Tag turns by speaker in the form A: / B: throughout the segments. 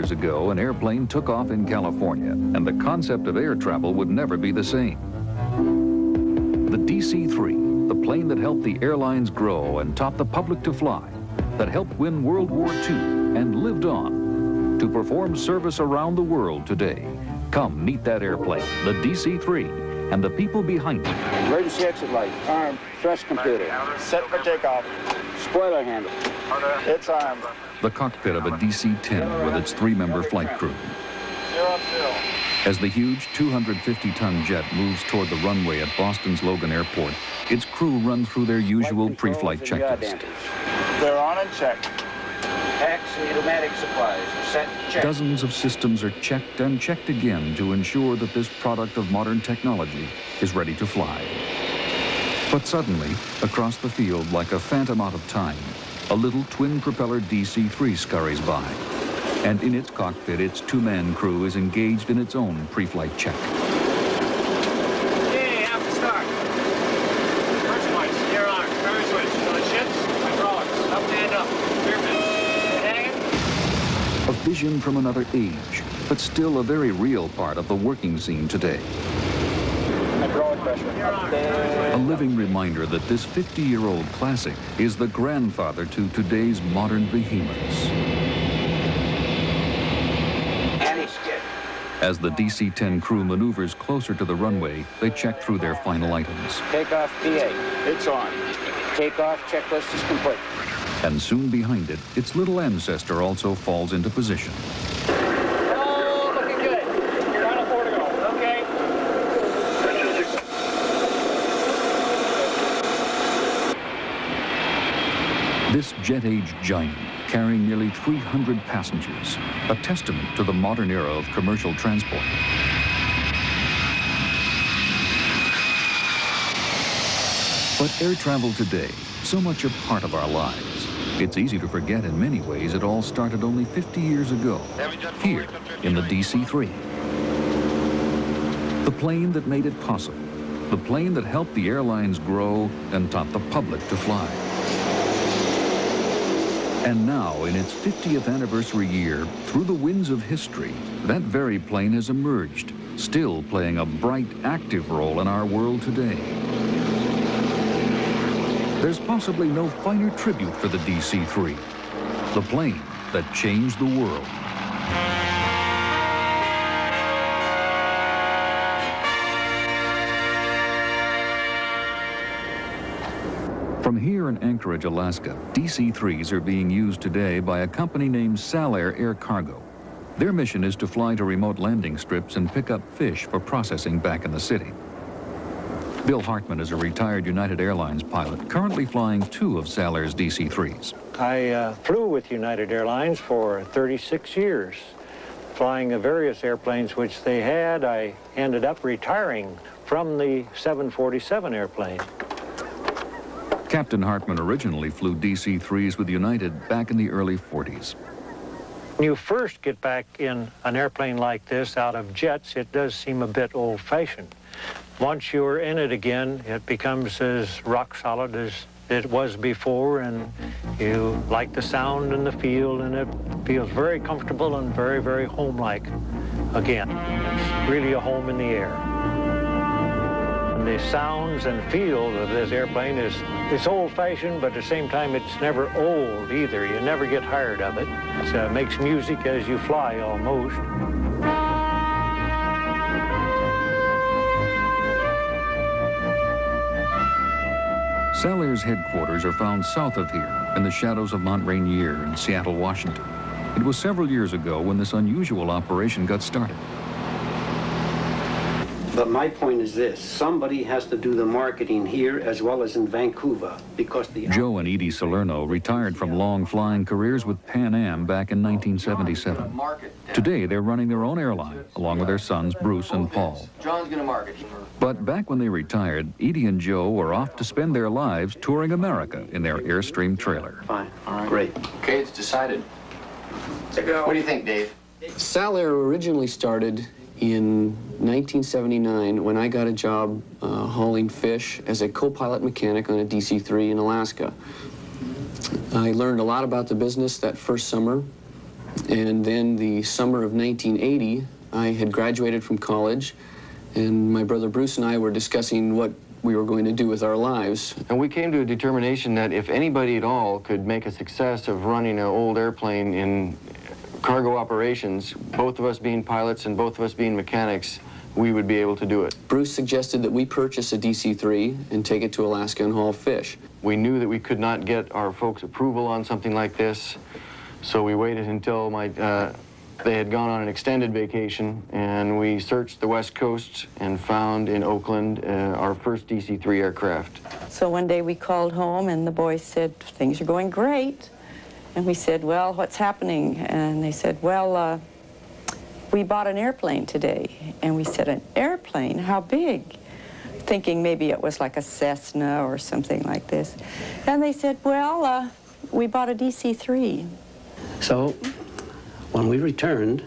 A: years ago, an airplane took off in California, and the concept of air travel would never be the same. The DC-3, the plane that helped the airlines grow and taught the public to fly, that helped win World War II and lived on to perform service around the world today. Come meet that airplane, the DC-3, and the people behind it.
B: Emergency exit light, armed, thrust computer, set for takeoff, spoiler handle, it's armed.
A: The cockpit of a DC-10 with its 3-member flight crew. As the huge 250-ton jet moves toward the runway at Boston's Logan Airport, its crew run through their usual pre-flight checklist.
B: They're on and checked. Packs and pneumatic supplies are set and checked.
A: Dozens of systems are checked and checked again to ensure that this product of modern technology is ready to fly. But suddenly, across the field like a phantom out of time, a little twin-propeller DC-3 scurries by. And in its cockpit, its 2-man crew is engaged in its own pre-flight check.
C: Okay, have to start. First lights, steer on, power switch, on the ships, hydraulics, up and up, clear hanging.
A: A vision from another age, but still a very real part of the working scene today.
B: Hydraulic pressure, up there.
A: A living reminder that this 50-year-old classic is the grandfather to today's modern behemoths. As the DC-10 crew maneuvers closer to the runway, they check through their final items.
B: Takeoff PA, it's on. Takeoff checklist is complete.
A: And soon behind it, its little ancestor also falls into position.
C: Oh, looking good. Final 4 to go, okay.
A: This jet-age giant, carrying nearly 300 passengers, a testament to the modern era of commercial transport. But air travel today, so much a part of our lives. It's easy to forget in many ways it all started only 50 years ago, here in the DC-3. The plane that made it possible, the plane that helped the airlines grow and taught the public to fly. And now, in its 50th anniversary year, through the winds of history, that very plane has emerged, still playing a bright, active role in our world today. There's possibly no finer tribute for the DC-3, the plane that changed the world. From here in Anchorage, Alaska, DC-3s are being used today by a company named Salair Air Cargo. Their mission is to fly to remote landing strips and pick up fish for processing back in the city. Bill Hartman is a retired United Airlines pilot, currently flying 2 of Salair's DC-3s.
D: I flew with United Airlines for 36 years, flying the various airplanes which they had. I ended up retiring from the 747 airplane.
A: Captain Hartman originally flew DC-3s with United back in the early 40s.
D: When you first get back in an airplane like this out of jets, it does seem a bit old-fashioned. Once you're in it again, it becomes as rock solid as it was before, and you like the sound and the feel, and it feels very comfortable and very, very home-like again. It's really a home in the air. The sounds and feel of this airplane it's old-fashioned, but at the same time it's never old either. You never get tired of it. It makes music as you fly almost.
A: Salair's headquarters are found south of here, in the shadows of Mount Rainier in Seattle, Washington. It was several years ago when this unusual operation got started.
E: But my point is this, somebody has to do the marketing here as well as in Vancouver, because the...
A: Joe and Edie Salerno retired from long flying careers with Pan Am back in 1977. Today, they're running their own airline, along with their sons, Bruce and Paul.
F: John's gonna market.
A: But back when they retired, Edie and Joe were off to spend their lives touring America in their Airstream trailer.
E: Fine, all right. Great.
F: Okay, it's decided. What do you think, Dave?
G: Salair originally started in 1979 when I got a job hauling fish as a co-pilot mechanic on a DC-3 in Alaska. I learned a lot about the business that first summer, And then the summer of 1980, I had graduated from college, and my brother Bruce and I were discussing what we were going to do with our lives.
H: And we came to a determination that if anybody at all could make a success of running an old airplane in cargo operations, both of us being pilots and both of us being mechanics, we would be able to do it.
G: Bruce suggested that we purchase a DC-3 and take it to Alaska and haul fish.
H: We knew that we could not get our folks' approval on something like this, so we waited until they had gone on an extended vacation, and we searched the West Coast and found in Oakland our first DC-3 aircraft.
I: So one day we called home and the boys said, things are going great. And we said, well, what's happening? And they said, well, we bought an airplane today. And we said, an airplane? How big? Thinking maybe it was like a Cessna or something like this. And they said, well, we bought a DC-3.
E: So when we returned,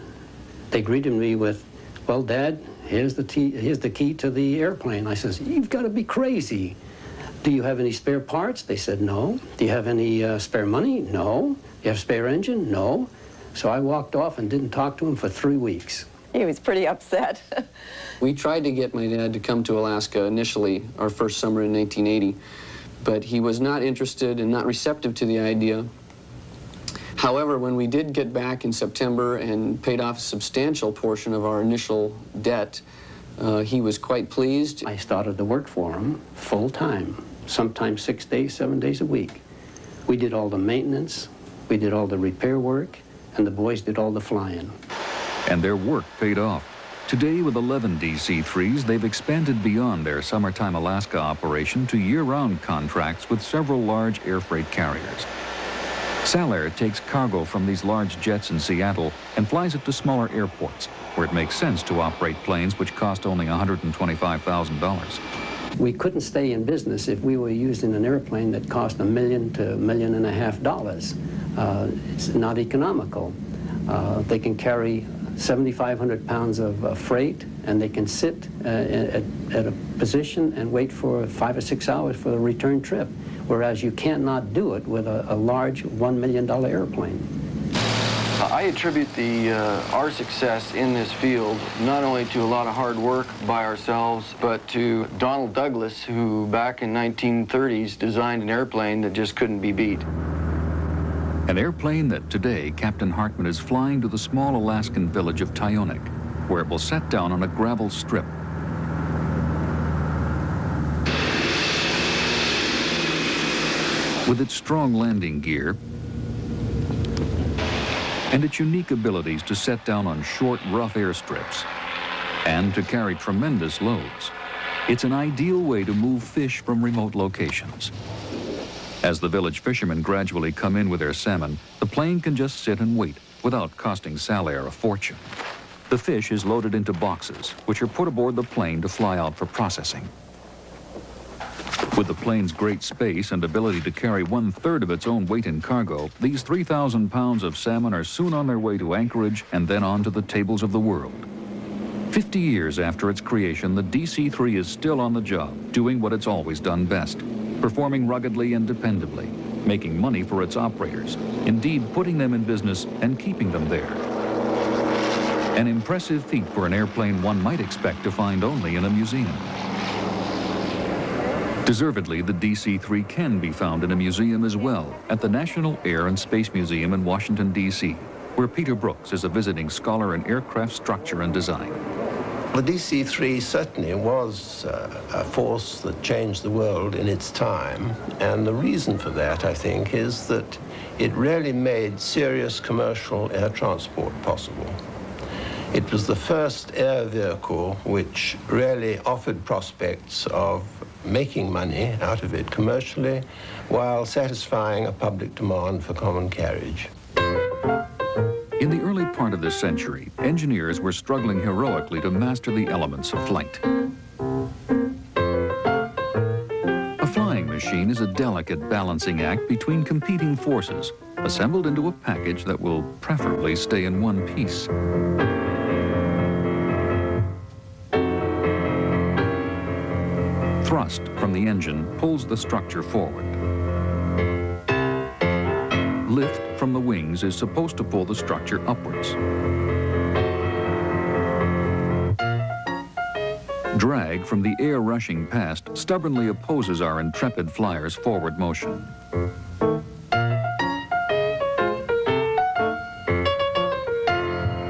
E: they greeted me with, well, Dad, here's the key to the airplane. I says, you've got to be crazy. Do you have any spare parts? They said, no. Do you have any spare money? No. Do you have a spare engine? No. So I walked off and didn't talk to him for 3 weeks.
I: He was pretty upset.
G: We tried to get my dad to come to Alaska initially, our first summer in 1980, but he was not interested and not receptive to the idea. However, when we did get back in September and paid off a substantial portion of our initial debt, he was quite pleased.
E: I started to work for him full-time, sometimes 6 days, 7 days a week. We did all the maintenance, we did all the repair work, and the boys did all the flying.
A: And their work paid off. Today, with 11 DC-3s, they've expanded beyond their summertime Alaska operation to year-round contracts with several large air freight carriers. Salair takes cargo from these large jets in Seattle and flies it to smaller airports, where it makes sense to operate planes which cost only $125,000.
E: We couldn't stay in business if we were using an airplane that cost $1 million to $1.5 million. It's not economical. They can carry 7,500 pounds of freight, and they can sit at a position and wait for 5 or 6 hours for the return trip, whereas you can't not do it with a large $1 million airplane.
H: I attribute our success in this field not only to a lot of hard work by ourselves, but to Donald Douglas, who back in 1930s designed an airplane that just couldn't be beat.
A: An airplane that today Captain Hartman is flying to the small Alaskan village of Tyonek, where it will set down on a gravel strip. With its strong landing gear and its unique abilities to set down on short, rough airstrips and to carry tremendous loads, it's an ideal way to move fish from remote locations. As the village fishermen gradually come in with their salmon, the plane can just sit and wait without costing Salair a fortune. The fish is loaded into boxes, which are put aboard the plane to fly out for processing. With the plane's great space and ability to carry 1/3 of its own weight in cargo, these 3,000 pounds of salmon are soon on their way to Anchorage and then on to the tables of the world. 50 years after its creation, the DC-3 is still on the job, doing what it's always done best, performing ruggedly and dependably, making money for its operators, indeed putting them in business and keeping them there. An impressive feat for an airplane one might expect to find only in a museum. Deservedly, the DC-3 can be found in a museum as well, at the National Air and Space Museum in Washington, D.C., where Peter Brooks is a visiting scholar in aircraft structure and design.
J: The DC-3 certainly was a force that changed the world in its time, and the reason for that, I think, is that it really made serious commercial air transport possible. It was the first air vehicle which really offered prospects of making money out of it commercially while satisfying a public demand for common carriage.
A: In the early part of this century, engineers were struggling heroically to master the elements of flight. A flying machine is a delicate balancing act between competing forces, assembled into a package that will preferably stay in one piece. Thrust from the engine pulls the structure forward. Lift from the wings is supposed to pull the structure upwards. Drag from the air rushing past stubbornly opposes our intrepid flyer's forward motion.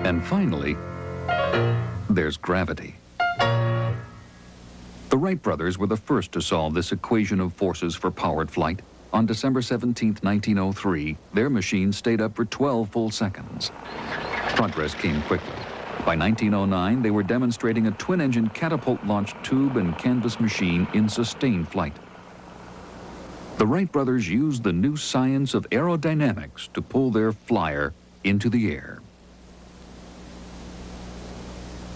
A: And finally, there's gravity. The Wright brothers were the first to solve this equation of forces for powered flight. On December 17, 1903, their machine stayed up for 12 full seconds. Progress came quickly. By 1909, they were demonstrating a twin-engine catapult-launched tube and canvas machine in sustained flight. The Wright brothers used the new science of aerodynamics to pull their flyer into the air.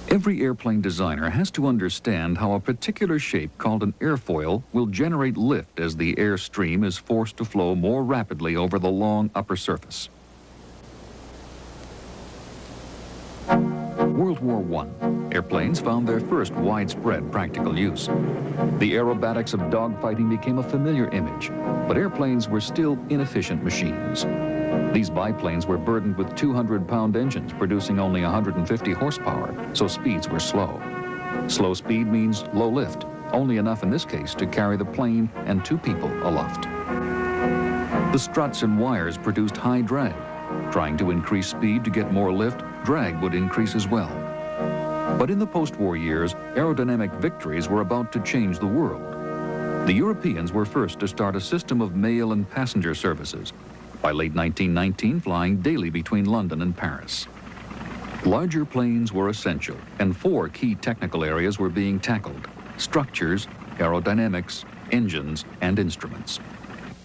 A: Every airplane designer has to understand how a particular shape called an airfoil will generate lift as the air stream is forced to flow more rapidly over the long upper surface. World War I, airplanes found their first widespread practical use. The aerobatics of dogfighting became a familiar image, but airplanes were still inefficient machines. These biplanes were burdened with 200-pound engines producing only 150 horsepower, so speeds were slow. Slow speed means low lift, only enough in this case to carry the plane and 2 people aloft. The struts and wires produced high drag. Trying to increase speed to get more lift, drag would increase as well. But in the post-war years, aerodynamic victories were about to change the world. The Europeans were first to start a system of mail and passenger services. By late 1919, flying daily between London and Paris. Larger planes were essential, and 4 key technical areas were being tackled: structures, aerodynamics, engines, and instruments.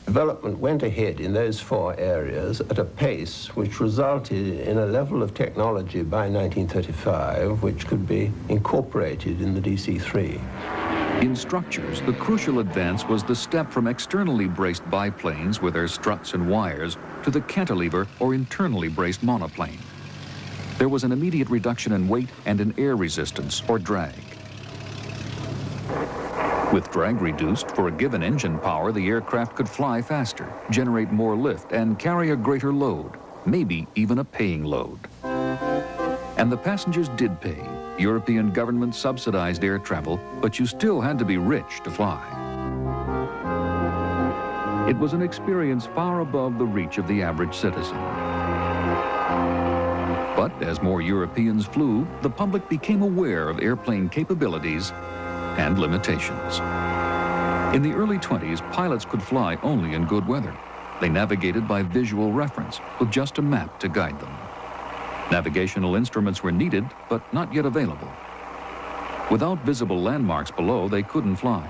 J: Development went ahead in those 4 areas at a pace which resulted in a level of technology by 1935 which could be incorporated in the DC-3.
A: In structures, the crucial advance was the step from externally braced biplanes with their struts and wires to the cantilever or internally braced monoplane. There was an immediate reduction in weight and in air resistance or drag. With drag reduced, for a given engine power, the aircraft could fly faster, generate more lift, and carry a greater load, maybe even a paying load. And the passengers did pay. European governments subsidized air travel, but you still had to be rich to fly. It was an experience far above the reach of the average citizen. But as more Europeans flew, the public became aware of airplane capabilities and limitations. In the early 20s, pilots could fly only in good weather. They navigated by visual reference, with just a map to guide them. Navigational instruments were needed, but not yet available. Without visible landmarks below, they couldn't fly.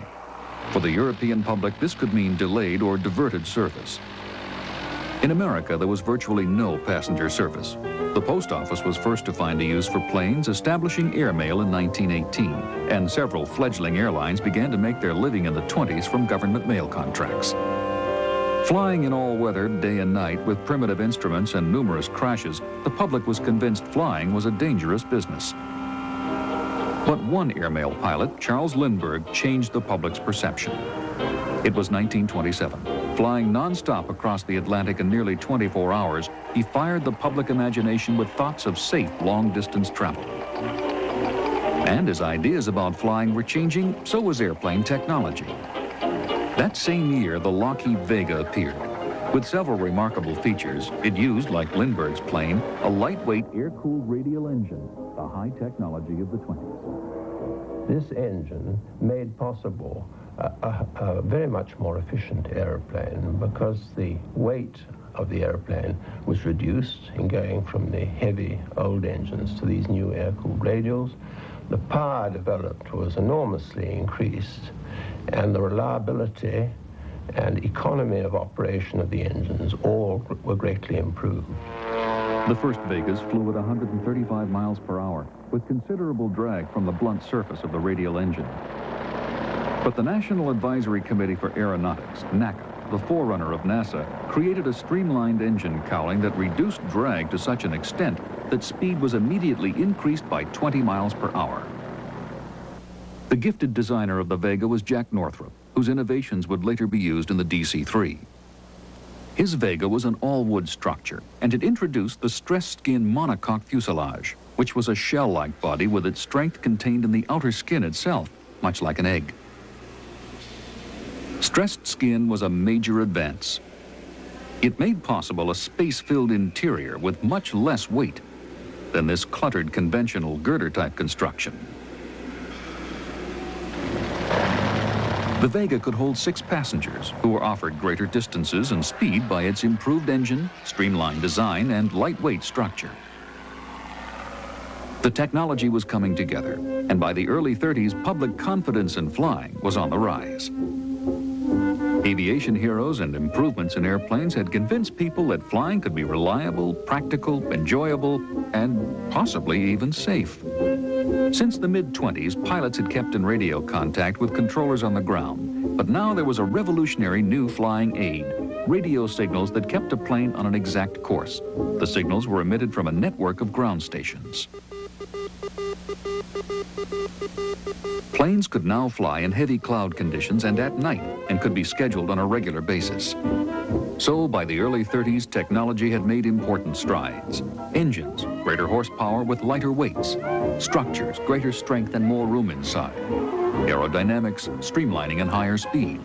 A: For the European public, this could mean delayed or diverted service. In America, there was virtually no passenger service. The post office was first to find a use for planes, establishing airmail in 1918, and several fledgling airlines began to make their living in the 20s from government mail contracts. Flying in all weather, day and night, with primitive instruments and numerous crashes, the public was convinced flying was a dangerous business. But one airmail pilot, Charles Lindbergh, changed the public's perception. It was 1927. Flying non-stop across the Atlantic in nearly 24 hours, he fired the public imagination with thoughts of safe long-distance travel. And as ideas about flying were changing, so was airplane technology. That same year, the Lockheed Vega appeared. With several remarkable features, it used, like Lindbergh's plane, a lightweight air-cooled radial engine, the high technology of the 20s.
J: This engine made possible a very much more efficient airplane because the weight of the airplane was reduced in going from the heavy old engines to these new air-cooled radials. The power developed was enormously increased, and the reliability and economy of operation of the engines all were greatly improved.
A: The first Vegas flew at 135 miles per hour, with considerable drag from the blunt surface of the radial engine. But the National Advisory Committee for Aeronautics, NACA, the forerunner of NASA, created a streamlined engine cowling that reduced drag to such an extent that speed was immediately increased by 20 miles per hour. The gifted designer of the Vega was Jack Northrop, whose innovations would later be used in the DC-3. His Vega was an all-wood structure, and it introduced the stressed skin monocoque fuselage, which was a shell-like body with its strength contained in the outer skin itself, much like an egg. Stressed skin was a major advance. It made possible a space-filled interior with much less weight than this cluttered conventional girder-type construction. The Vega could hold 6 passengers who were offered greater distances and speed by its improved engine, streamlined design, and lightweight structure. The technology was coming together, and by the early 30s, public confidence in flying was on the rise. Aviation heroes and improvements in airplanes had convinced people that flying could be reliable, practical, enjoyable, and possibly even safe. Since the mid-20s, pilots had kept in radio contact with controllers on the ground, but now there was a revolutionary new flying aid, radio signals that kept a plane on an exact course. The signals were emitted from a network of ground stations. Planes could now fly in heavy cloud conditions and at night, and could be scheduled on a regular basis. So by the early 30s, technology had made important strides. Engines, greater horsepower with lighter weights. Structures, greater strength and more room inside. Aerodynamics, streamlining and higher speed.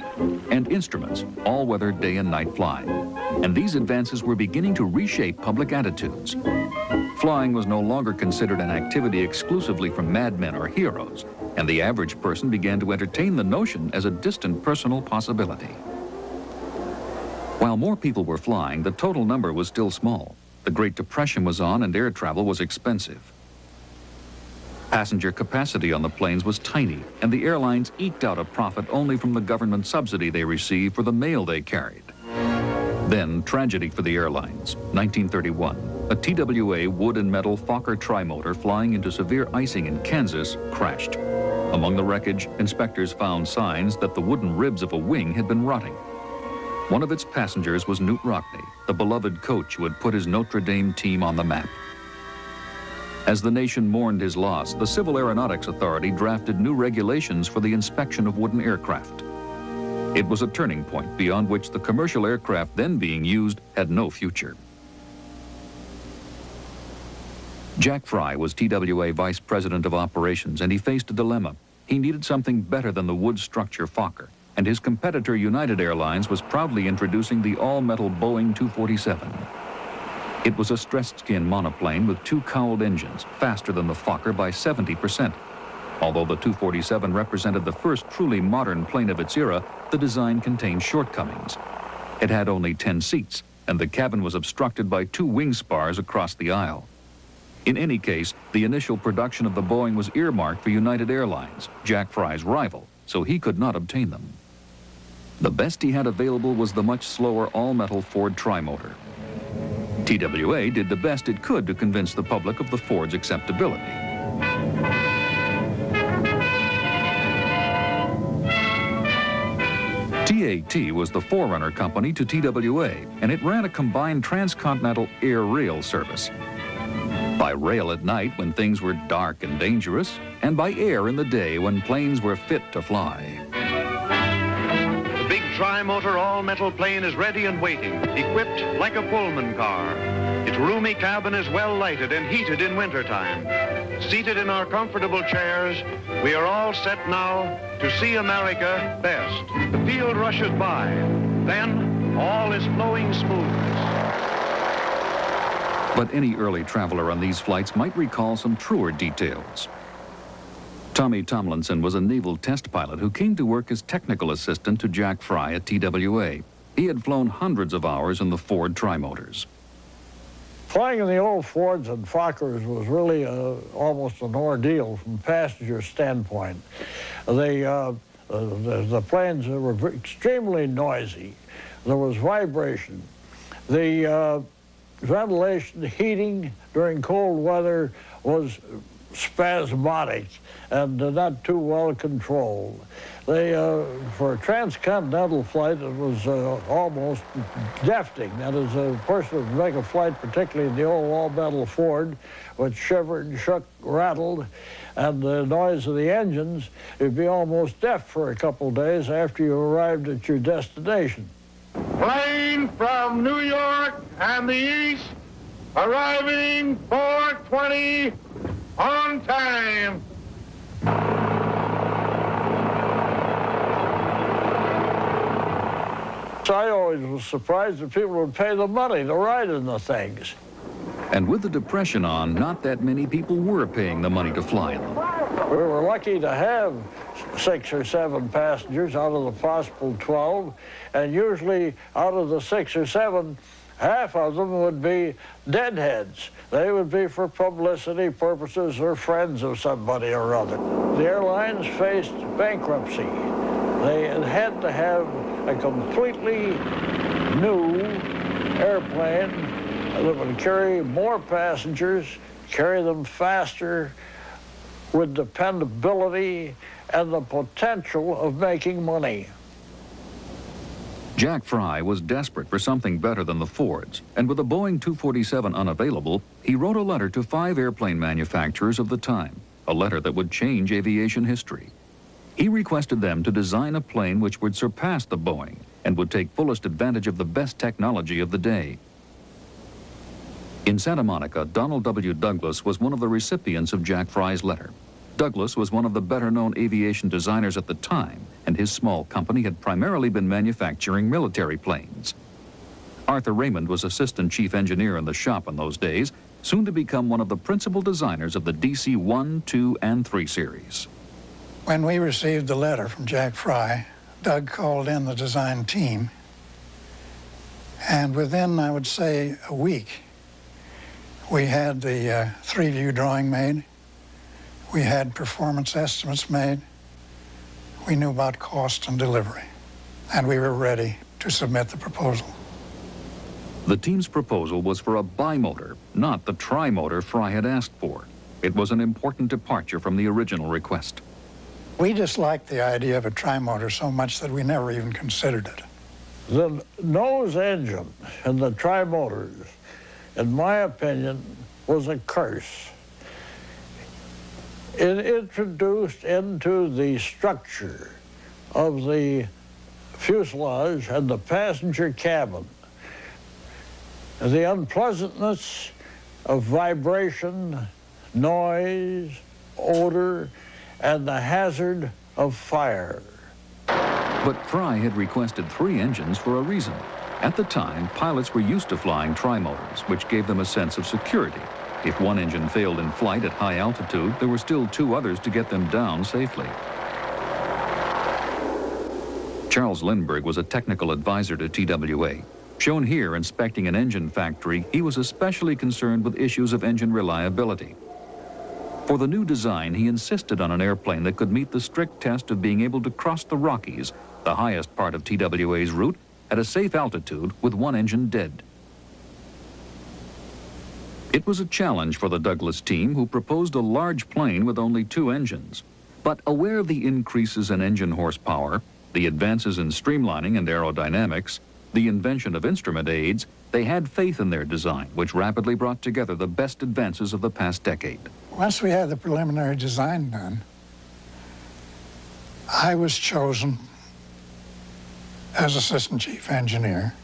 A: And instruments, all-weather day and night flying. And these advances were beginning to reshape public attitudes. Flying was no longer considered an activity exclusively for madmen or heroes, and the average person began to entertain the notion as a distant personal possibility. While more people were flying, the total number was still small. The Great Depression was on and air travel was expensive. Passenger capacity on the planes was tiny, and the airlines eked out a profit only from the government subsidy they received for the mail they carried. Then, tragedy for the airlines. 1931. A TWA wood and metal Fokker trimotor flying into severe icing in Kansas crashed. Among the wreckage, inspectors found signs that the wooden ribs of a wing had been rotting. One of its passengers was Newt Rockney, the beloved coach who had put his Notre Dame team on the map. As the nation mourned his loss, the Civil Aeronautics Authority drafted new regulations for the inspection of wooden aircraft. It was a turning point beyond which the commercial aircraft then being used had no future. Jack Fry was TWA Vice President of Operations, and he faced a dilemma. He needed something better than the wood structure Fokker, and his competitor United Airlines was proudly introducing the all-metal Boeing 247. It was a stressed skin monoplane with 2 cowled engines, faster than the Fokker by 70%. Although the 247 represented the first truly modern plane of its era, the design contained shortcomings. It had only 10 seats, and the cabin was obstructed by 2 wing spars across the aisle. In any case, the initial production of the Boeing was earmarked for United Airlines, Jack Fry's rival, so he could not obtain them. The best he had available was the much slower all-metal Ford trimotor. TWA did the best it could to convince the public of the Ford's acceptability. TAT was the forerunner company to TWA, and it ran a combined transcontinental air-rail service. By rail at night when things were dark and dangerous, and by air in the day when planes were fit to fly.
K: The big tri-motor all-metal plane is ready and waiting, equipped like a Pullman car. Its roomy cabin is well lighted and heated in wintertime. Seated in our comfortable chairs, we are all set now to see America best. The field rushes by, then all is flowing smooth.
A: But any early traveler on these flights might recall some truer details. Tommy Tomlinson was a naval test pilot who came to work as technical assistant to Jack Fry at TWA. He had flown hundreds of hours in the Ford trimotors.
L: Flying in the old Fords and Fokkers was really almost an ordeal from a passenger standpoint. The planes were extremely noisy. There was vibration. The ventilation, heating during cold weather was spasmodic and not too well controlled. For a transcontinental flight, it was almost deafening. That is, a person would make a flight, particularly in the old all-metal Ford, which shivered, shook, rattled, and the noise of the engines, you'd be almost deaf for a couple of days after you arrived at your destination.
K: Plane
M: train from New York and the east, arriving 4:20 on time.
L: I always was surprised that people would pay the money to ride in the things.
A: And with the Depression on, not that many people were paying the money to fly in them.
L: We were lucky to have 6 or 7 passengers out of the possible 12, and usually out of the 6 or 7, half of them would be deadheads. They would be for publicity purposes or friends of somebody or other. The airlines faced bankruptcy. They had to have a completely new airplane that would carry more passengers, carry them faster, with dependability and the potential of making money.
A: Jack Fry was desperate for something better than the Fords, and with a Boeing 247 unavailable, he wrote a letter to 5 airplane manufacturers of the time, a letter that would change aviation history. He requested them to design a plane which would surpass the Boeing and would take fullest advantage of the best technology of the day. In Santa Monica, Donald W. Douglas was one of the recipients of Jack Fry's letter. Douglas was one of the better-known aviation designers at the time, and his small company had primarily been manufacturing military planes. Arthur Raymond was assistant chief engineer in the shop in those days, soon to become one of the principal designers of the DC-1, 2, and 3 series.
N: When we received the letter from Jack Fry, Doug called in the design team, and within, I would say, a week, we had the 3-view drawing made, we had performance estimates made, we knew about cost and delivery, and we were ready to submit the proposal.
A: The team's proposal was for a bimotor, not the tri-motor Fry had asked for. It was an important departure from the original request.
N: We disliked the idea of a tri-motor so much that we never even considered it.
L: The nose engine in the tri-motors, in my opinion, was a curse. It introduced into the structure of the fuselage and the passenger cabin the unpleasantness of vibration, noise, odor, and the hazard of fire.
A: But Fry had requested 3 engines for a reason. At the time, pilots were used to flying tri-motors, which gave them a sense of security. If one engine failed in flight at high altitude, there were still 2 others to get them down safely. Charles Lindbergh was a technical advisor to TWA. Shown here inspecting an engine factory, he was especially concerned with issues of engine reliability. For the new design, he insisted on an airplane that could meet the strict test of being able to cross the Rockies, the highest part of TWA's route, at a safe altitude with 1 engine dead. It was a challenge for the Douglas team, who proposed a large plane with only 2 engines. But aware of the increases in engine horsepower, the advances in streamlining and aerodynamics, the invention of instrument aids, they had faith in their design, which rapidly brought together the best advances of the past decade.
N: Once we had the preliminary design done, I was chosen as assistant chief engineer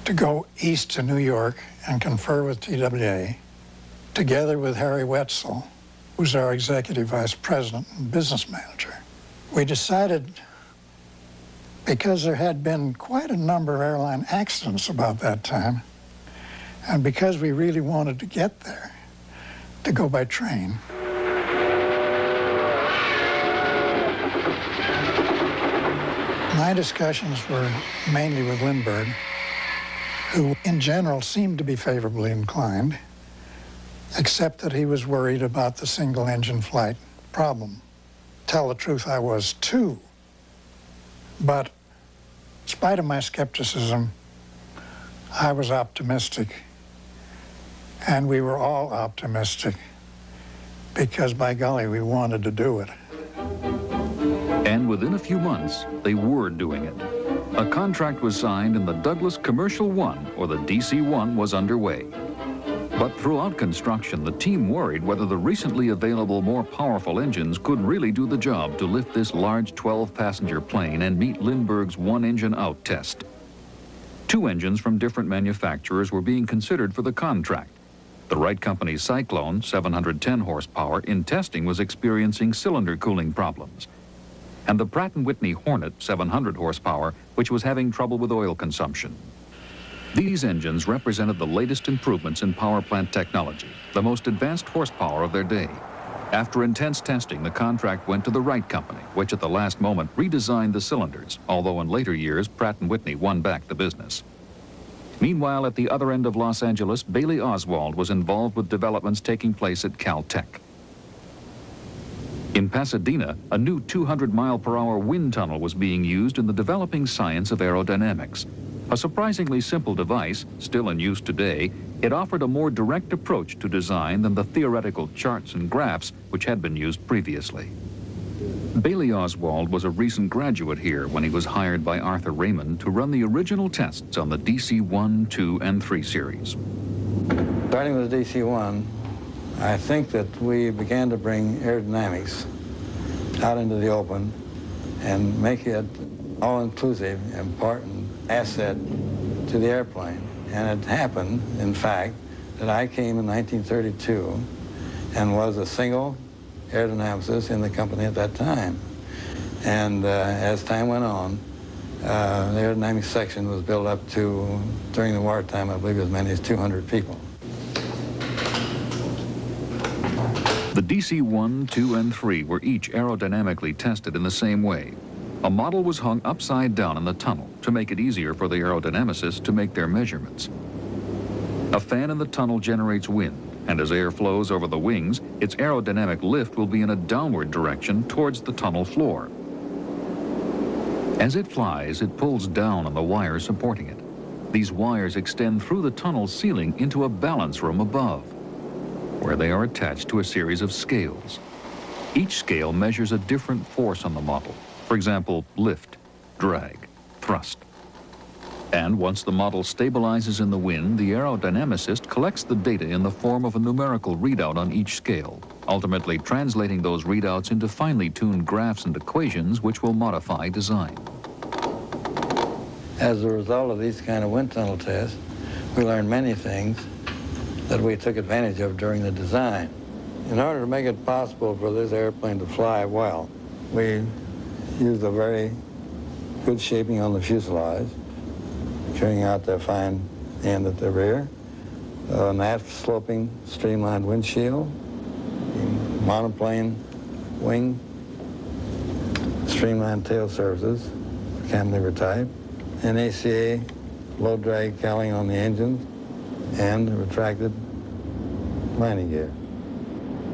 N: to go east to New York and confer with TWA, together with Harry Wetzel, who's our executive vice president and business manager. We decided, because there had been quite a number of airline accidents about that time, and because we really wanted to get there, to go by train. My discussions were mainly with Lindbergh, who in general seemed to be favorably inclined, except that he was worried about the single engine flight problem. Tell the truth, I was too. But in spite of my skepticism, I was optimistic. And we were all optimistic because, by golly, we wanted to do it.
A: And within a few months, they were doing it. A contract was signed and the Douglas Commercial 1, or the DC-1, was underway. But throughout construction, the team worried whether the recently available more powerful engines could really do the job to lift this large 12-passenger plane and meet Lindbergh's 1-engine out test. Two engines from different manufacturers were being considered for the contract. The Wright Company's Cyclone, 710 horsepower, in testing was experiencing cylinder cooling problems. And the Pratt & Whitney Hornet, 700 horsepower, which was having trouble with oil consumption. These engines represented the latest improvements in power plant technology, the most advanced horsepower of their day. After intense testing, the contract went to the Wright Company, which at the last moment redesigned the cylinders, although in later years, Pratt & Whitney won back the business. Meanwhile, at the other end of Los Angeles, Bailey Oswald was involved with developments taking place at Caltech. In Pasadena, a new 200-mile-per-hour wind tunnel was being used in the developing science of aerodynamics. A surprisingly simple device, still in use today, it offered a more direct approach to design than the theoretical charts and graphs which had been used previously. Bailey Oswald was a recent graduate here when he was hired by Arthur Raymond to run the original tests on the DC-1, 2, and 3 series.
O: Starting with the DC-1, I think that we began to bring aerodynamics out into the open and make it all-inclusive, important asset to the airplane. And it happened, in fact, that I came in 1932 and was a single aerodynamicist in the company at that time. And as time went on, the aerodynamics section was built up to, during the wartime, I believe as many as 200 people.
A: The DC-1, 2, and 3 were each aerodynamically tested in the same way. A model was hung upside down in the tunnel to make it easier for the aerodynamicists to make their measurements. A fan in the tunnel generates wind, and as air flows over the wings, its aerodynamic lift will be in a downward direction towards the tunnel floor. As it flies, it pulls down on the wires supporting it. These wires extend through the tunnel ceiling into a balance room above, where they are attached to a series of scales. Each scale measures a different force on the model. For example, lift, drag, thrust. And once the model stabilizes in the wind, the aerodynamicist collects the data in the form of a numerical readout on each scale, ultimately translating those readouts into finely tuned graphs and equations which will modify design.
O: As a result of these kind of wind tunnel tests, we learned many things that we took advantage of during the design. In order to make it possible for this airplane to fly well, we used a very good shaping on the fuselage, carrying out the fine end at the rear, an aft sloping streamlined windshield, monoplane wing, streamlined tail surfaces, cantilever type, an ACA low drag cowling on the engine, and a retracted landing gear.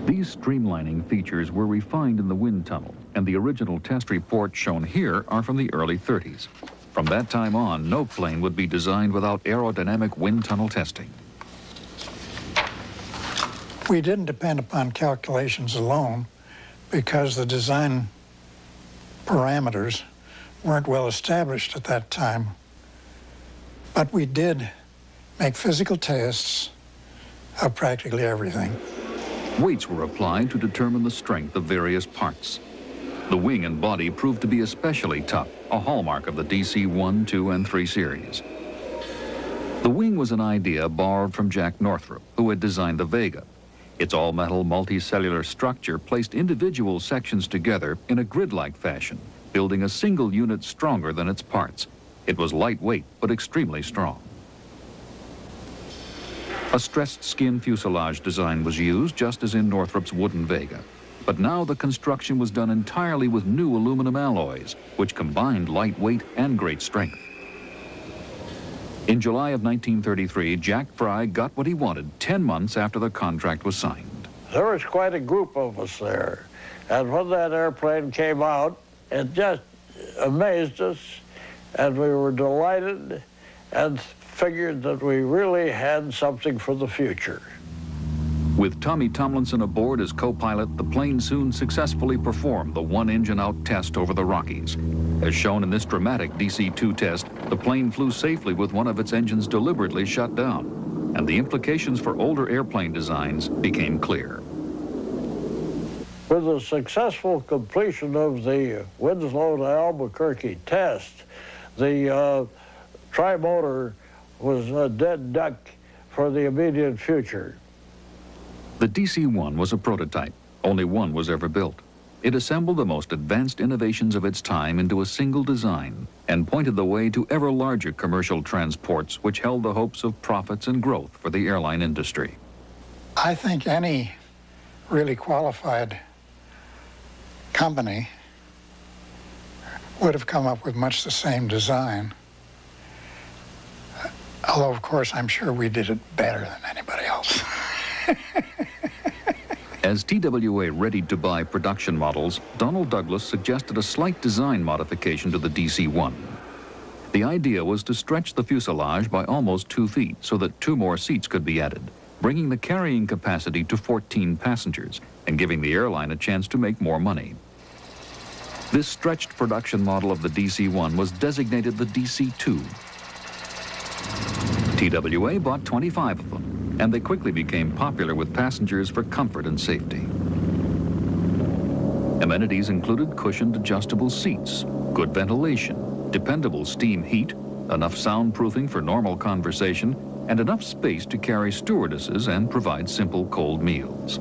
A: These streamlining features were refined in the wind tunnel, and the original test reports shown here are from the early 30s. From that time on, no plane would be designed without aerodynamic wind tunnel testing.
N: We didn't depend upon calculations alone because the design parameters weren't well established at that time. But we did make physical tests of practically everything.
A: Weights were applied to determine the strength of various parts. The wing and body proved to be especially tough, a hallmark of the DC-1, 2, and 3 series. The wing was an idea borrowed from Jack Northrop, who had designed the Vega. Its all-metal multicellular structure placed individual sections together in a grid-like fashion, building a single unit stronger than its parts. It was lightweight, but extremely strong. A stressed skin fuselage design was used, just as in Northrop's wooden Vega. But now the construction was done entirely with new aluminum alloys, which combined lightweight and great strength. In July of 1933, Jack Fry got what he wanted 10 months after the contract was signed.
L: There was quite a group of us there. And when that airplane came out, it just amazed us, and we were delighted and figured that we really had something for the future.
A: With Tommy Tomlinson aboard as co-pilot, the plane soon successfully performed the one-engine-out test over the Rockies. As shown in this dramatic DC-2 test, the plane flew safely with one of its engines deliberately shut down, and the implications for older airplane designs became clear.
L: With the successful completion of the Winslow to Albuquerque test, the tri-motor was a dead duck for the immediate future.
A: The DC-1 was a prototype. Only one was ever built. It assembled the most advanced innovations of its time into a single design and pointed the way to ever larger commercial transports which held the hopes of profits and growth for the airline industry.
N: I think any really qualified company would have come up with much the same design. Although, of course, I'm sure we did it better than anybody else.
A: As TWA readied to buy production models, Donald Douglas suggested a slight design modification to the DC-1. The idea was to stretch the fuselage by almost 2 feet so that 2 more seats could be added, bringing the carrying capacity to 14 passengers and giving the airline a chance to make more money. This stretched production model of the DC-1 was designated the DC-2. TWA bought 25 of them, and they quickly became popular with passengers for comfort and safety. Amenities included cushioned adjustable seats, good ventilation, dependable steam heat, enough soundproofing for normal conversation, and enough space to carry stewardesses and provide simple cold meals.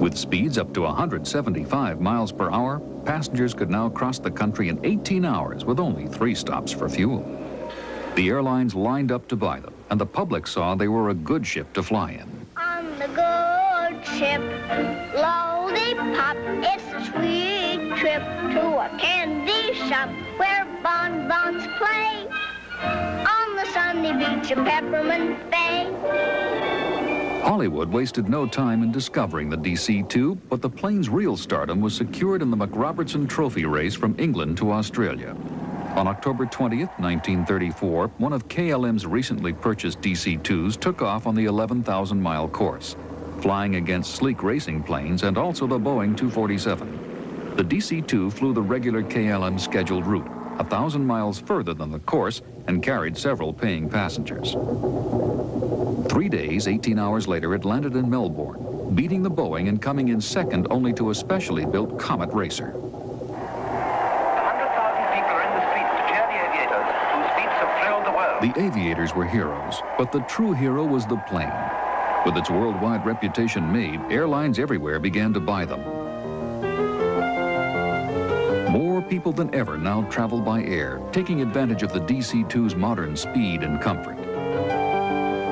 A: With speeds up to 175 miles per hour, passengers could now cross the country in 18 hours with only 3 stops for fuel. The airlines lined up to buy them, and the public saw they were a good ship to fly in.
P: On the good ship, lollipop, it's a sweet trip to a candy shop where bonbons play on the sunny beach of Peppermint Bay.
A: Hollywood wasted no time in discovering the DC-2, but the plane's real stardom was secured in the McRobertson Trophy race from England to Australia. On October 20th, 1934, one of KLM's recently purchased DC-2s took off on the 11,000-mile course, flying against sleek racing planes and also the Boeing 247. The DC-2 flew the regular KLM scheduled route, 1,000 miles further than the course, and carried several paying passengers. 3 days, 18 hours later, it landed in Melbourne, beating the Boeing and coming in second only to a specially built Comet racer. The aviators were heroes, but the true hero was the plane. With its worldwide reputation made, airlines everywhere began to buy them. More people than ever now travel by air, taking advantage of the DC-2's modern speed and comfort.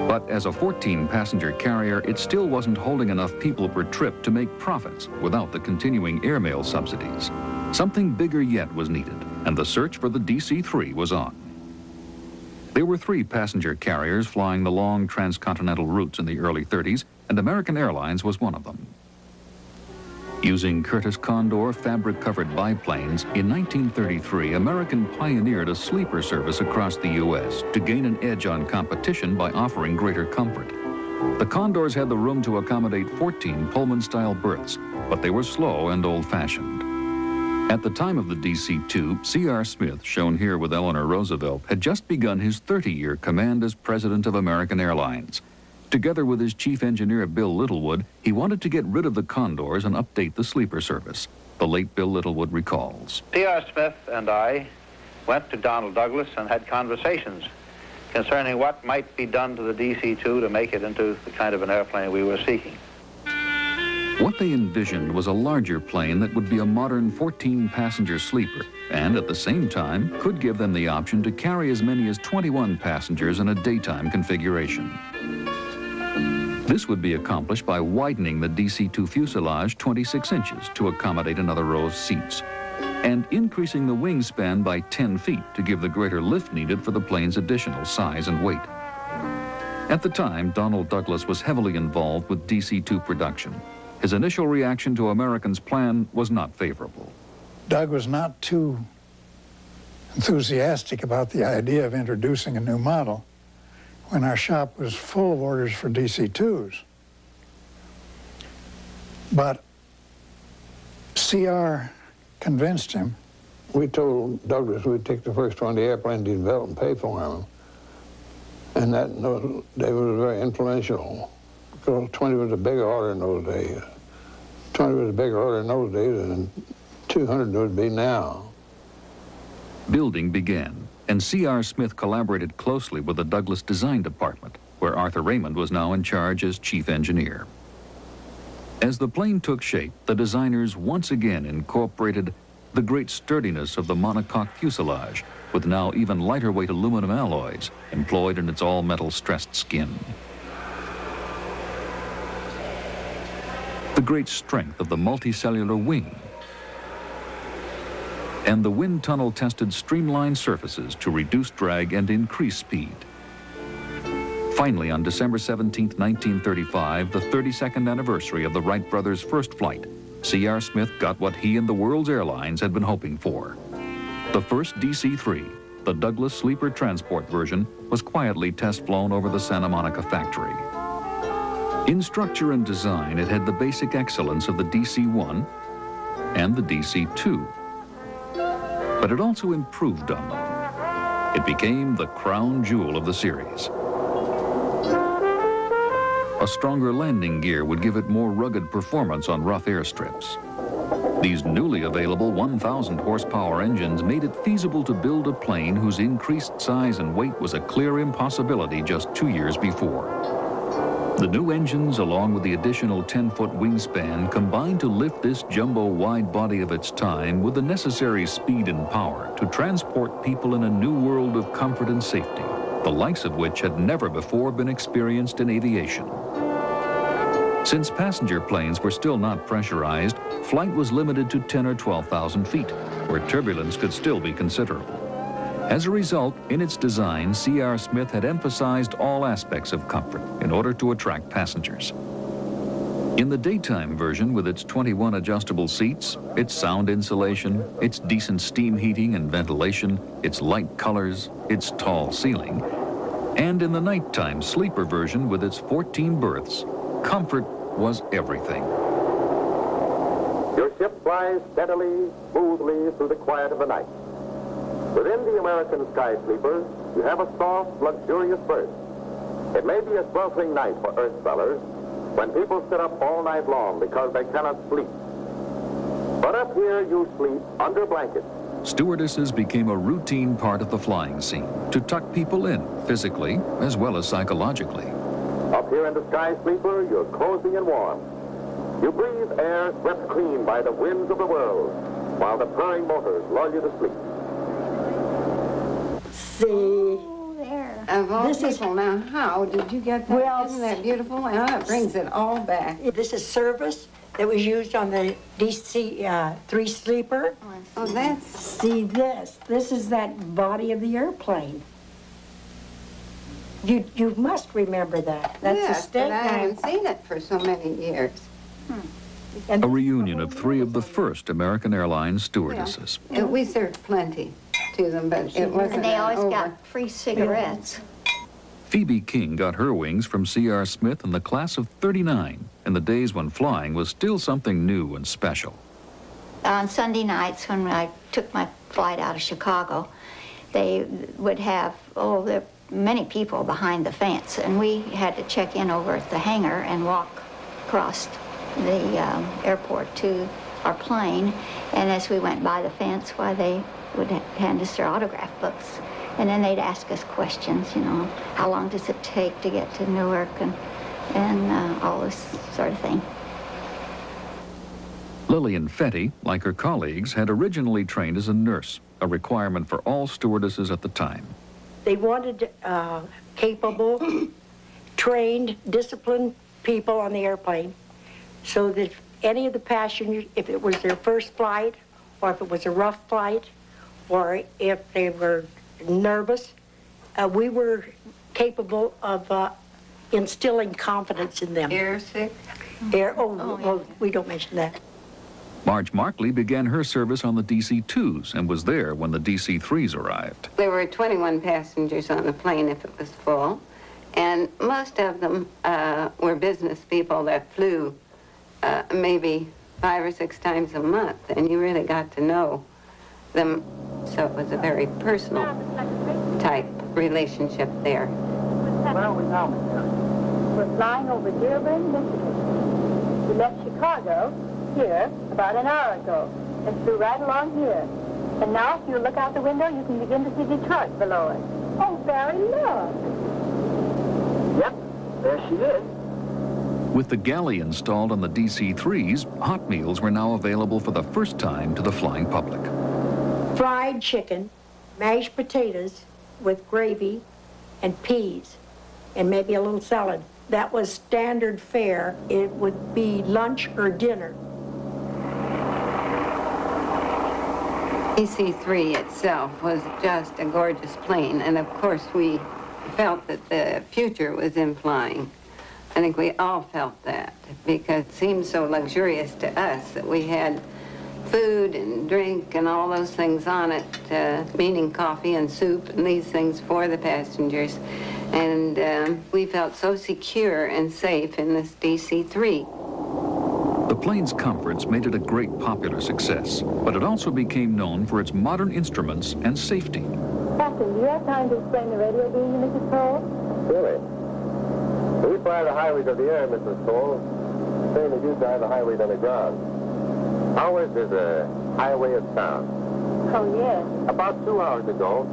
A: But as a 14-passenger carrier, it still wasn't holding enough people per trip to make profits without the continuing airmail subsidies. Something bigger yet was needed, and the search for the DC-3 was on. There were 3 passenger carriers flying the long transcontinental routes in the early 30s, and American Airlines was one of them. Using Curtiss Condor fabric-covered biplanes, in 1933, American pioneered a sleeper service across the U.S. to gain an edge on competition by offering greater comfort. The Condors had the room to accommodate 14 Pullman-style berths, but they were slow and old-fashioned. At the time of the DC-2, C.R. Smith, shown here with Eleanor Roosevelt, had just begun his 30-year command as president of American Airlines. Together with his chief engineer, Bill Littlewood, he wanted to get rid of the Condors and update the sleeper service. The late Bill Littlewood recalls.
Q: C.R. Smith and I went to Donald Douglas and had conversations concerning what might be done to the DC-2 to make it into the kind of an airplane we were seeking.
A: What they envisioned was a larger plane that would be a modern 14-passenger sleeper and at the same time could give them the option to carry as many as 21 passengers in a daytime configuration. This would be accomplished by widening the DC-2 fuselage 26 inches to accommodate another row of seats and increasing the wingspan by 10 feet to give the greater lift needed for the plane's additional size and weight. At the time, Donald Douglas was heavily involved with DC-2 production. His initial reaction to Americans' plan was not favorable.
N: Doug was not too enthusiastic about the idea of introducing a new model when our shop was full of orders for DC-2s. But CR convinced him.
O: We told Douglas we'd take the first 20 airplanes he developed and pay for them. And they were very influential. Because 20 was a bigger order in those days. 20 was a bigger order in those days than 200 would be now.
A: Building began, and C.R. Smith collaborated closely with the Douglas Design Department, where Arthur Raymond was now in charge as chief engineer. As the plane took shape, the designers once again incorporated the great sturdiness of the monocoque fuselage, with now even lighter weight aluminum alloys employed in its all-metal stressed skin. The great strength of the multicellular wing, and the wind tunnel tested streamlined surfaces to reduce drag and increase speed. Finally, on December 17, 1935, the 32nd anniversary of the Wright brothers' first flight, C.R. Smith got what he and the world's airlines had been hoping for. The first DC-3, the Douglas sleeper transport version, was quietly test-flown over the Santa Monica factory. In structure and design, it had the basic excellence of the DC-1 and the DC-2. But it also improved on them. It became the crown jewel of the series. A stronger landing gear would give it more rugged performance on rough airstrips. These newly available 1,000 horsepower engines made it feasible to build a plane whose increased size and weight was a clear impossibility just 2 years before. The new engines, along with the additional 10-foot wingspan, combined to lift this jumbo wide body of its time with the necessary speed and power to transport people in a new world of comfort and safety, the likes of which had never before been experienced in aviation. Since passenger planes were still not pressurized, flight was limited to 10 or 12,000 feet, where turbulence could still be considerable. As a result, in its design, C.R. Smith had emphasized all aspects of comfort in order to attract passengers. In the daytime version, with its 21 adjustable seats, its sound insulation, its decent steam heating and ventilation, its light colors, its tall ceiling, and in the nighttime sleeper version with its 14 berths, comfort was everything.
R: Your ship flies steadily, smoothly through the quiet of the night. Within the American Sky Sleeper, you have a soft, luxurious berth. It may be a sweltering night for earth dwellers, when people sit up all night long because they cannot sleep. But up here, you sleep under blankets.
A: Stewardesses became a routine part of the flying scene to tuck people in, physically as well as psychologically.
R: Up here in the Sky Sleeper, you're cozy and warm. You breathe air swept clean by the winds of the world, while the purring motors lull you to sleep.
S: See,
T: of all people, now how did you get that?
S: Well,
T: isn't that beautiful? And that brings it all back.
S: This is service that was used on the DC-3 sleeper.
T: Oh, that's...
S: See this. This is that body of the airplane. You must remember that. That's
T: yes,
S: a step
T: but I haven't seen it for so many years.
A: A reunion of 3 of the first American Airlines stewardesses.
T: Yeah. We served plenty to them, but it wasn't.
U: And they always
T: over.
U: got free cigarettes.
A: Phoebe King got her wings from C.R. Smith in the class of '39, in the days when flying was still something new and special.
U: On Sunday nights, when I took my flight out of Chicago, they would have, there many people behind the fence, and we had to check in over at the hangar and walk across the airport to our plane. And as we went by the fence, they would hand us their autograph books. And then they'd ask us questions, how long does it take to get to Newark, and all this sort of thing.
A: Lillian Fetty, like her colleagues, had originally trained as a nurse, a requirement for all stewardesses at the time.
S: They wanted capable, trained, disciplined people on the airplane, so that any of the passengers, if it was their first flight, or if it was a rough flight, or if they were nervous, we were capable of instilling confidence in them.
T: Air sick?
S: We don't mention that.
A: Marge Markley began her service on the DC-2s and was there when the DC-3s arrived.
T: There were 21 passengers on the plane if it was full, and most of them were business people that flew maybe 5 or 6 times a month, and you really got to know them, so it was a very personal type relationship there.
P: Where are we now, Miss Kelly? We're flying over Dearborn, Michigan. We left Chicago here about an hour ago and flew right along here.
B: And now, if you look out the window, you can begin to see Detroit below us. Oh, Barry, look.
F: Yep, there she is.
A: With the galley installed on the DC-3s, hot meals were now available for the first time to the flying public.
S: Fried chicken, mashed potatoes with gravy and peas, and maybe a little salad. That was standard fare. It would be lunch or dinner.
T: DC-3 itself was just a gorgeous plane, and of course we felt that the future was in flying. I think we all felt that because it seemed so luxurious to us that we had food and drink and all those things on it, meaning coffee and soup and these things for the passengers. And we felt so secure and safe in this DC-3.
A: The plane's comforts made it a great popular success, but it also became known for its modern instruments and safety.
B: Captain, do you have time to explain the radio beam in the control?
R: Really? We fly the highways of the air, Mrs. Cole, same as you fly the highways on the ground. Ours is a highway of sound.
B: Oh, yes.
R: About 2 hours ago,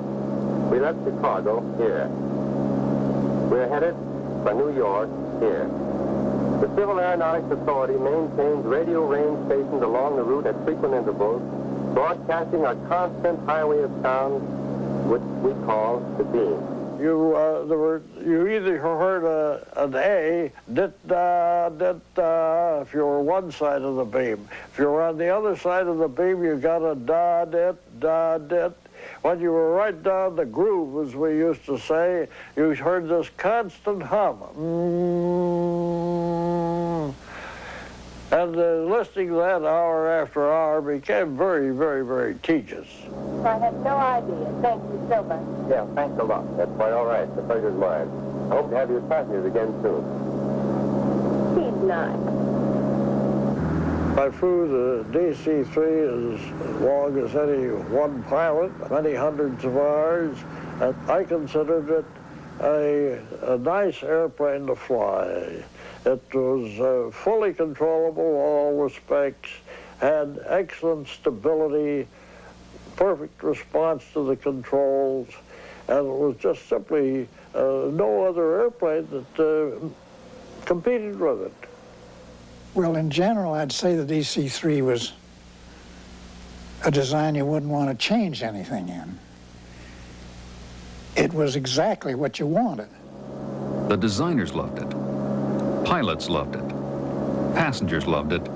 R: we left Chicago here. We're headed for New York here. The Civil Aeronautics Authority maintains radio range stations along the route at frequent intervals, broadcasting a constant highway of sound, which we call the beam.
L: You either heard an A, dit-da, dit-da, if you were one side of the beam. If you were on the other side of the beam, you got a da, dit, da, dit. When you were right down the groove, as we used to say, you heard this constant hum. And listening to that hour after hour became very, very, very tedious.
B: I had no idea. Thank you so much.
R: Yeah, thanks a lot. That's quite all right. The pleasure's mine. I hope to have you as passengers again soon.
B: He's nice.
L: I flew the DC-3 as long as any one pilot, many hundreds of hours, and I considered it a nice airplane to fly. It was fully controllable in all respects, had excellent stability, perfect response to the controls, and it was just simply no other airplane that competed with it.
N: Well, in general, I'd say the DC-3 was a design you wouldn't want to change anything in. It was exactly what you wanted.
A: The designers loved it. Pilots loved it. Passengers loved it.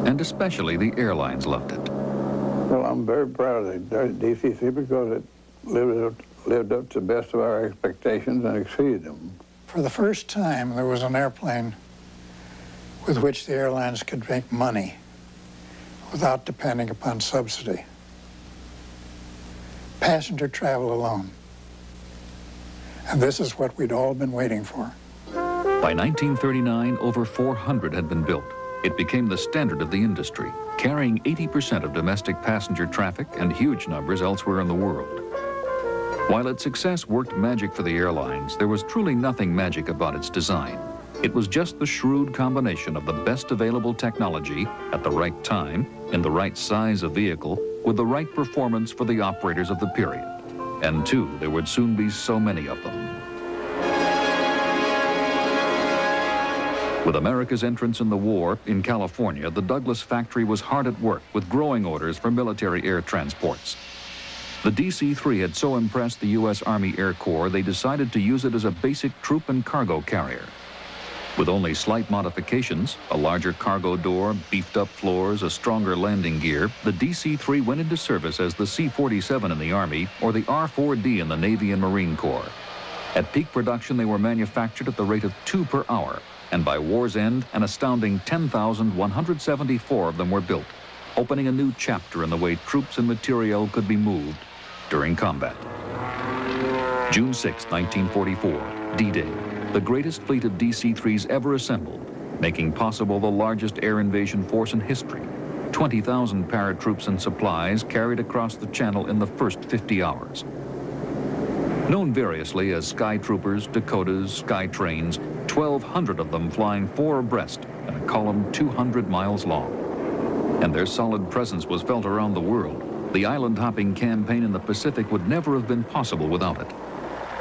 A: And especially the airlines loved it.
O: Well, I'm very proud of the DC-3 because it lived up to the best of our expectations and exceeded them.
N: For the first time, there was an airplane with which the airlines could make money without depending upon subsidy. Passenger travel alone. And this is what we'd all been waiting for.
A: By 1939, over 400 had been built. It became the standard of the industry, carrying 80% of domestic passenger traffic and huge numbers elsewhere in the world. While its success worked magic for the airlines, there was truly nothing magic about its design. It was just the shrewd combination of the best available technology at the right time, in the right size of vehicle, with the right performance for the operators of the period. And two, there would soon be so many of them. With America's entrance in the war in California, the Douglas factory was hard at work with growing orders for military air transports. The DC-3 had so impressed the U.S. Army Air Corps, they decided to use it as a basic troop and cargo carrier. With only slight modifications, a larger cargo door, beefed up floors, a stronger landing gear, the DC-3 went into service as the C-47 in the Army or the R-4D in the Navy and Marine Corps. At peak production, they were manufactured at the rate of 2 per hour, and by war's end, an astounding 10,174 of them were built, opening a new chapter in the way troops and materiel could be moved during combat. June 6, 1944, D-Day. The greatest fleet of DC-3s ever assembled, making possible the largest air invasion force in history. 20,000 paratroops and supplies carried across the channel in the first 50 hours. Known variously as Sky Troopers, Dakotas, Sky Trains, 1,200 of them flying 4 abreast in a column 200 miles long. And their solid presence was felt around the world. The island-hopping campaign in the Pacific would never have been possible without it.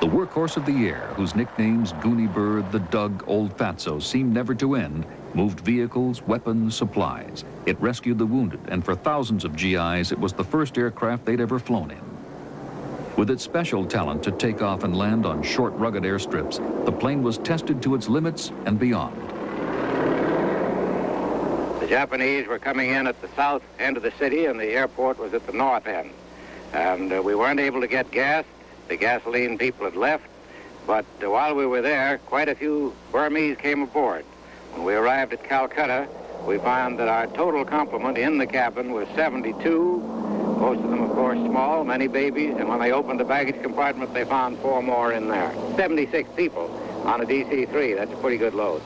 A: The workhorse of the air, whose nicknames Goonie Bird, the Doug, Old Fatso seemed never to end, moved vehicles, weapons, supplies. It rescued the wounded, and for thousands of GIs, it was the first aircraft they'd ever flown in. With its special talent to take off and land on short, rugged airstrips, the plane was tested to its limits and beyond.
C: The Japanese were coming in at the south end of the city, and the airport was at the north end. And we weren't able to get gas. The gasoline people had left. But while we were there, quite a few Burmese came aboard. When we arrived at Calcutta, we found that our total complement in the cabin was 72, most of them, of course, small, many babies, and when they opened the baggage compartment, they found 4 more in there. 76 people on a DC-3. That's a pretty good load.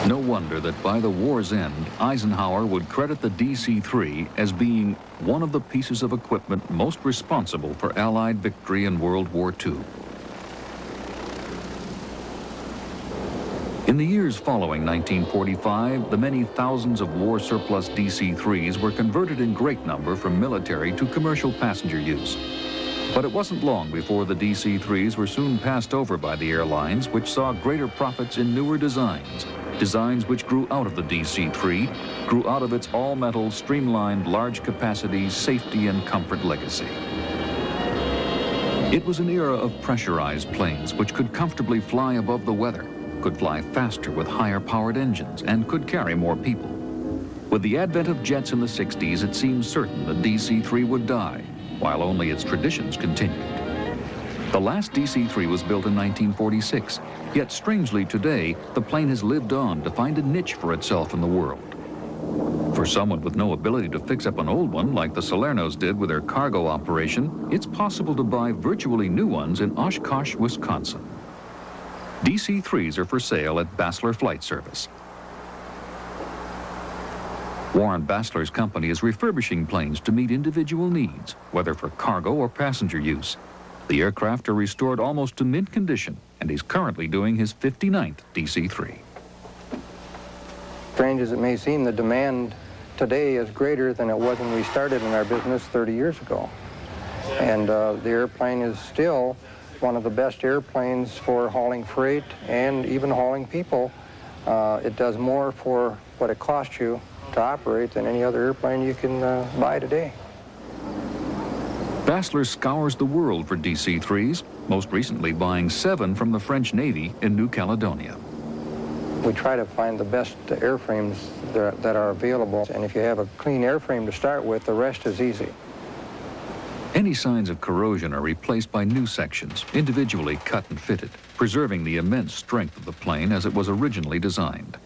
A: No wonder that by the war's end, Eisenhower would credit the DC-3 as being one of the pieces of equipment most responsible for Allied victory in World War II. In the years following 1945, the many thousands of war surplus DC-3s were converted in great number from military to commercial passenger use. But it wasn't long before the DC-3s were soon passed over by the airlines, which saw greater profits in newer designs. Designs which grew out of the DC-3, grew out of its all-metal, streamlined, large-capacity, safety and comfort legacy. It was an era of pressurized planes which could comfortably fly above the weather, could fly faster with higher-powered engines, and could carry more people. With the advent of jets in the 60s, it seemed certain the DC-3 would die, while only its traditions continued. The last DC-3 was built in 1946, yet strangely today, the plane has lived on to find a niche for itself in the world. For someone with no ability to fix up an old one, like the Salernos did with their cargo operation, it's possible to buy virtually new ones in Oshkosh, Wisconsin. DC-3s are for sale at Basler Flight Service. Warren Basler's company is refurbishing planes to meet individual needs, whether for cargo or passenger use. The aircraft are restored almost to mint condition, and he's currently doing his 59th DC-3.
V: Strange as it may seem, the demand today is greater than it was when we started in our business 30 years ago. And the airplane is still one of the best airplanes for hauling freight and even hauling people. It does more for what it costs you to operate than any other airplane you can buy today.
A: Basler scours the world for DC-3s, most recently buying 7 from the French Navy in New Caledonia.
V: We try to find the best airframes that are available, and if you have a clean airframe to start with, the rest is easy.
A: Any signs of corrosion are replaced by new sections, individually cut and fitted, preserving the immense strength of the plane as it was originally designed.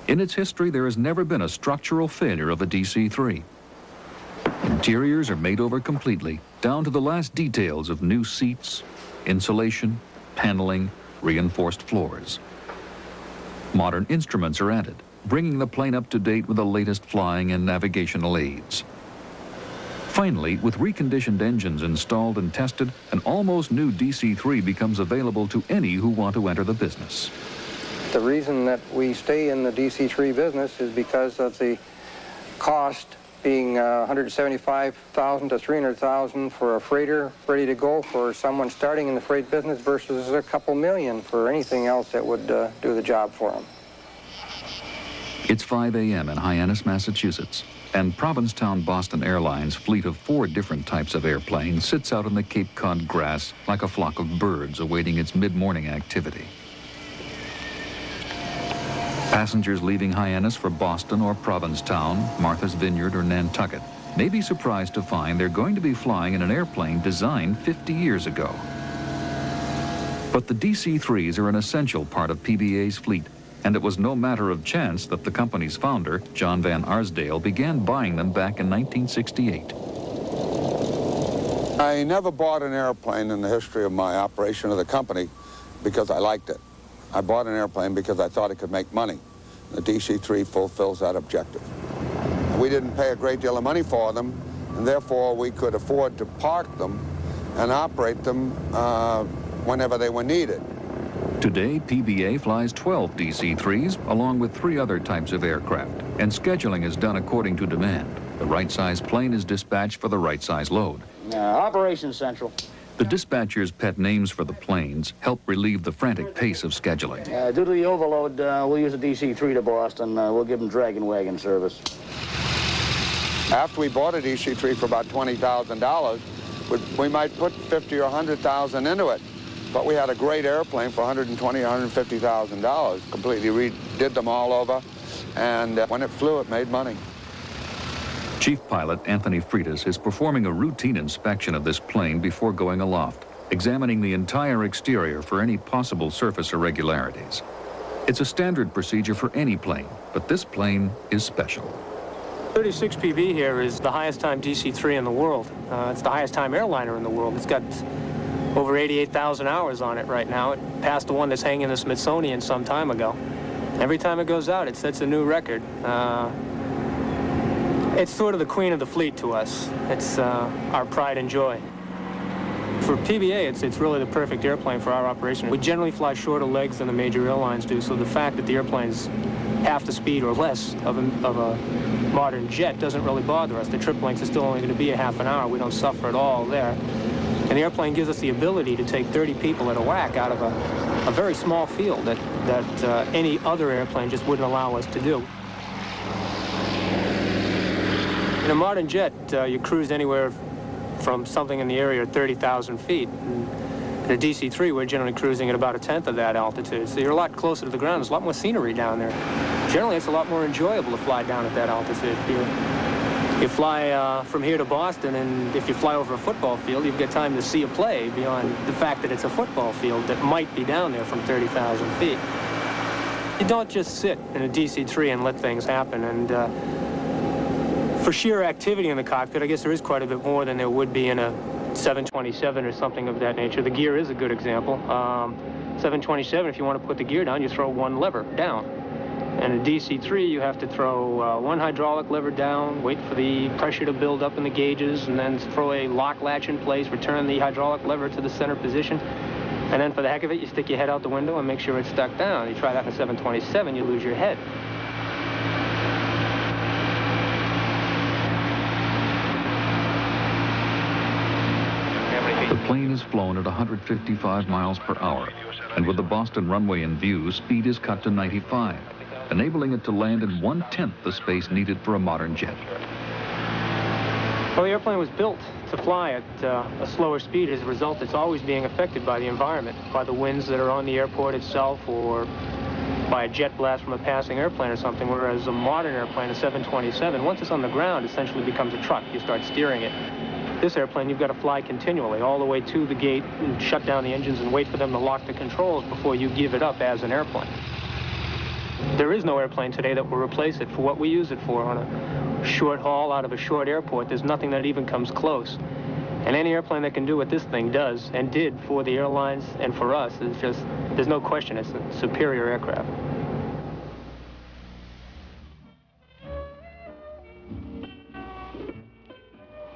A: In its history, there has never been a structural failure of a DC-3. Interiors are made over completely, down to the last details of new seats, insulation, paneling, reinforced floors. Modern instruments are added, bringing the plane up to date with the latest flying and navigational aids. Finally, with reconditioned engines installed and tested, an almost new DC-3 becomes available to any who want to enter the business.
V: The reason that we stay in the DC-3 business is because of the cost being $175,000 to $300,000 for a freighter ready to go for someone starting in the freight business versus a couple million for anything else that would do the job for them.
A: It's 5 a.m. in Hyannis, Massachusetts, and Provincetown Boston Airlines' fleet of 4 different types of airplanes sits out in the Cape Cod grass like a flock of birds awaiting its mid-morning activity. Passengers leaving Hyannis for Boston or Provincetown, Martha's Vineyard or Nantucket may be surprised to find they're going to be flying in an airplane designed 50 years ago. But the DC-3s are an essential part of PBA's fleet, and it was no matter of chance that the company's founder, John Van Arsdale, began buying them back in 1968.
W: I never bought an airplane in the history of my operation of the company because I liked it. I bought an airplane because I thought it could make money. The DC-3 fulfills that objective. We didn't pay a great deal of money for them, and therefore we could afford to park them and operate them whenever they were needed.
A: Today, PBA flies 12 DC-3s along with 3 other types of aircraft, and scheduling is done according to demand. The right size plane is dispatched for the right size load.
D: Operations Central.
A: The dispatcher's pet names for the planes help relieve the frantic pace of scheduling.
D: Due to the overload, we'll use a DC-3 to Boston. We'll give them dragon wagon service.
W: After we bought a DC-3 for about $20,000, we might put $50,000 or $100,000 into it. But we had a great airplane for $120,000 or $150,000. Completely redid them all over, and when it flew, it made money.
A: Chief Pilot Anthony Freitas is performing a routine inspection of this plane before going aloft, examining the entire exterior for any possible surface irregularities. It's a standard procedure for any plane, but this plane is special.
G: 36 PB here is the highest time DC-3 in the world. It's the highest time airliner in the world. It's got over 88,000 hours on it right now. It passed the one that's hanging in the Smithsonian some time ago. Every time it goes out, it sets a new record. It's sort of the queen of the fleet to us. It's our pride and joy. For PBA, it's really the perfect airplane for our operation. We generally fly shorter legs than the major airlines do, so the fact that the airplane's half the speed or less of a modern jet doesn't really bother us. The trip length is still only going to be a half an hour. We don't suffer at all there. And the airplane gives us the ability to take 30 people at a whack out of a very small field that any other airplane just wouldn't allow us to do. In a modern jet, you cruise anywhere from something in the area of 30,000 feet. In a DC-3, we're generally cruising at about a tenth of that altitude. So you're a lot closer to the ground. There's a lot more scenery down there. Generally, it's a lot more enjoyable to fly down at that altitude. You fly from here to Boston, and if you fly over a football field, you've got time to see a play beyond the fact that it's a football field that might be down there from 30,000 feet. You don't just sit in a DC-3 and let things happen. And for sheer activity in the cockpit, I guess there is quite a bit more than there would be in a 727 or something of that nature. The gear is a good example. 727, if you want to put the gear down, you throw one lever down. And a DC-3, you have to throw one hydraulic lever down, wait for the pressure to build up in the gauges, and then throw a lock latch in place, return the hydraulic lever to the center position. And then for the heck of it, you stick your head out the window and make sure it's stuck down. You try that in a 727, you lose your head.
A: The plane is flown at 155 miles per hour, and with the Boston runway in view, speed is cut to 95, enabling it to land in 1/10 the space needed for a modern jet.
G: Well, the airplane was built to fly at a slower speed. As a result, it's always being affected by the environment, by the winds that are on the airport itself, or by a jet blast from a passing airplane or something, whereas a modern airplane, a 727, once it's on the ground, essentially becomes a truck. You start steering it. This airplane, you've got to fly continually all the way to the gate and shut down the engines and wait for them to lock the controls before you give it up as an airplane. There is no airplane today that will replace it for what we use it for. On a short haul out of a short airport, there's nothing that even comes close. And any airplane that can do what this thing does and did for the airlines and for us is just, there's no question, it's a superior aircraft.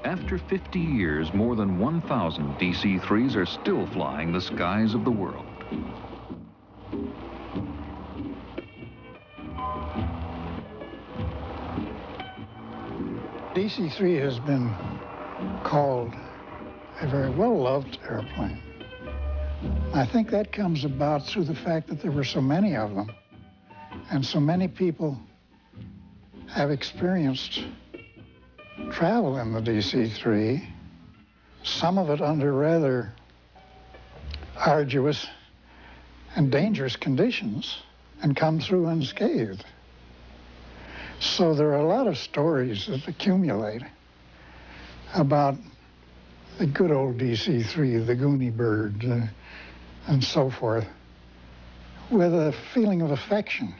A: After 50 years, more than 1,000 DC-3s are still flying the skies of the world.
N: DC-3 has been called a very well-loved airplane. I think that comes about through the fact that there were so many of them, and so many people have experienced travel in the DC-3, some of it under rather arduous and dangerous conditions, and come through unscathed. So there are a lot of stories that accumulate about the good old DC-3, the Goonie Bird, and so forth, with a feeling of affection.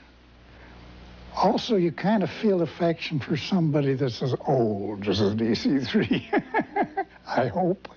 N: Also, you kind of feel affection for somebody that's as old as a DC-3. I hope.